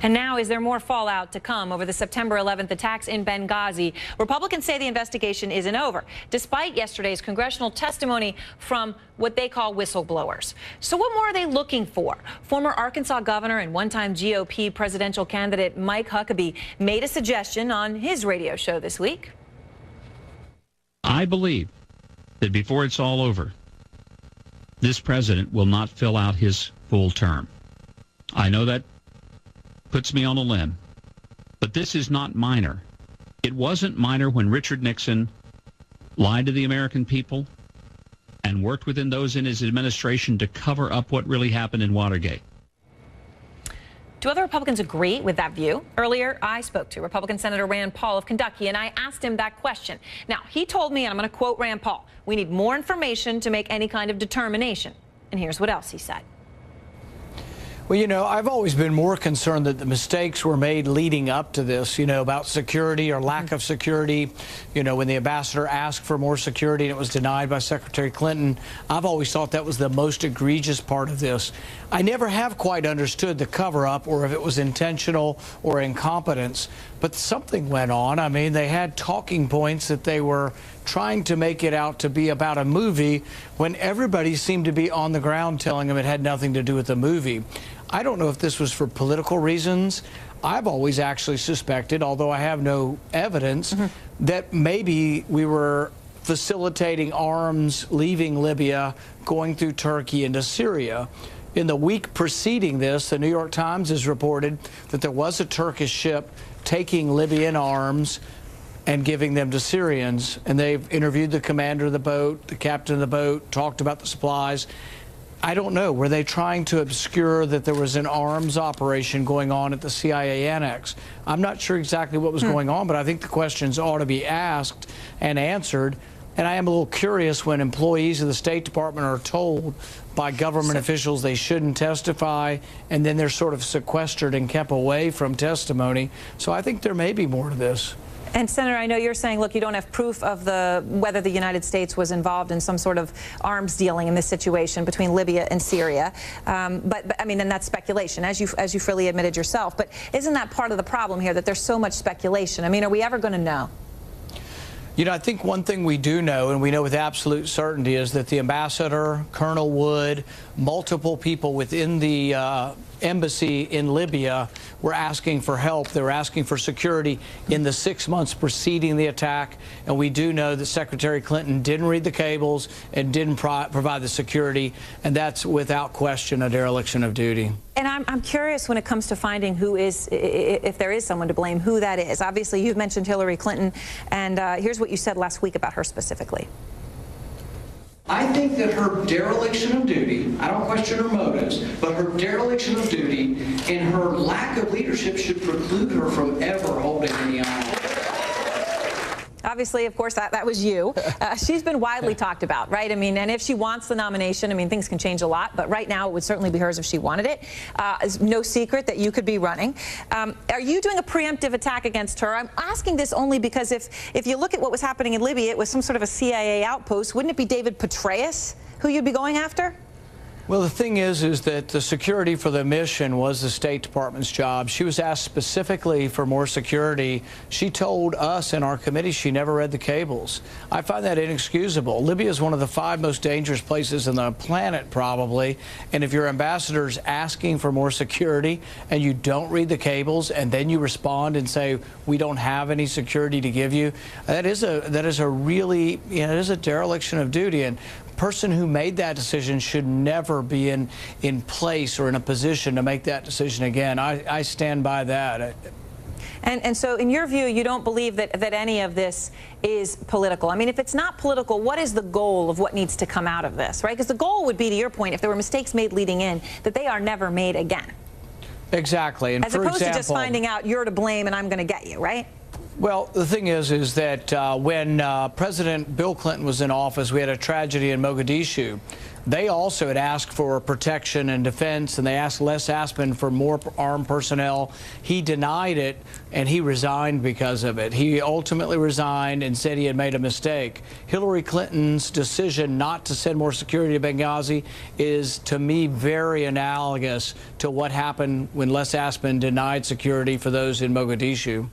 And now, is there more fallout to come over the September 11th attacks in Benghazi? Republicans say the investigation isn't over, despite yesterday's congressional testimony from what they call whistleblowers. So what more are they looking for? Former Arkansas governor and one-time GOP presidential candidate Mike Huckabee made a suggestion on his radio show this week. I believe that before it's all over, this president will not fill out his full term. I know that puts me on a limb, but this is not minor. It wasn't minor when Richard Nixon lied to the American people and worked within those in his administration to cover up what really happened in Watergate. Do other Republicans agree with that view? Earlier, I spoke to Republican Senator Rand Paul of Kentucky, and I asked him that question. Now, he told me, and I'm going to quote Rand Paul, "We need more information to make any kind of determination." And here's what else he said. Well, you know, I've always been more concerned that the mistakes were made leading up to this, you know, about security or lack of security. You know, when the ambassador asked for more security and it was denied by Secretary Clinton, I've always thought that was the most egregious part of this. I never have quite understood the cover-up or if it was intentional or incompetence, but something went on. I mean, they had talking points that they were trying to make it out to be about a movie when everybody seemed to be on the ground telling them it had nothing to do with the movie. I don't know if this was for political reasons. I've always actually suspected, although I have no evidence, that maybe we were facilitating arms leaving Libya, going through Turkey into Syria. In the week preceding this, the New York Times has reported that there was a Turkish ship taking Libyan arms and giving them to Syrians. And they've interviewed the commander of the boat, the captain of the boat, talked about the supplies. I don't know. Were they trying to obscure that there was an arms operation going on at the CIA annex? I'm not sure exactly what was going on, but I think the questions ought to be asked and answered. And I am a little curious when employees of the State Department are told by government officials they shouldn't testify, and then they're sort of sequestered and kept away from testimony. So I think there may be more to this. And Senator, I know you're saying, look, you don't have proof of whether the United States was involved in some sort of arms dealing in this situation between Libya and Syria. But I mean, and that's speculation, as you freely admitted yourself. But isn't that part of the problem here, that there's so much speculation? I mean, are we ever going to know? You know, I think one thing we do know, and we know with absolute certainty, is that the ambassador, Colonel Wood, multiple people within the embassy in Libya were asking for help. They were asking for security in the 6 months preceding the attack. And we do know that Secretary Clinton didn't read the cables and didn't provide the security. And that's without question a dereliction of duty. And I'm curious when it comes to finding who is, if there is someone to blame, who that is. Obviously, you've mentioned Hillary Clinton, and here's what you said last week about her specifically. I think that her dereliction of duty, I don't question her motives, but her dereliction of duty and her lack of leadership should preclude her from ever holding any office. Obviously, of course, that was you. She's been widely talked about, right? I mean, and if she wants the nomination, I mean, things can change a lot, but right now it would certainly be hers if she wanted it. It's no secret that you could be running. Are you doing a preemptive attack against her? I'm asking this only because if you look at what was happening in Libya, it was some sort of a CIA outpost. Wouldn't it be David Petraeus who you'd be going after? Well, the thing is that the security for the mission was the State Department's job. She was asked specifically for more security. She told us in our committee she never read the cables. I find that inexcusable. Libya is one of the 5 most dangerous places on the planet, probably. And if your ambassador's asking for more security and you don't read the cables and then you respond and say, we don't have any security to give you, that is a really, you know, it is a dereliction of duty. And person who made that decision should never be in place or in a position to make that decision again. I stand by that. And so in your view, you don't believe that any of this is political? I mean, if it's not political, what is the goal of what needs to come out of this, right? Because the goal would be, to your point, if there were mistakes made leading in, that they are never made again. Exactly. And as opposed to just finding out you're to blame and I'm going to get you, right? Well, the thing is that when President Bill Clinton was in office, we had a tragedy in Mogadishu. they also had asked for protection and defense, and they asked Les Aspin for more armed personnel. He denied it, and he resigned because of it. He ultimately resigned and said he had made a mistake. Hillary Clinton's decision not to send more security to Benghazi is, to me, very analogous to what happened when Les Aspin denied security for those in Mogadishu.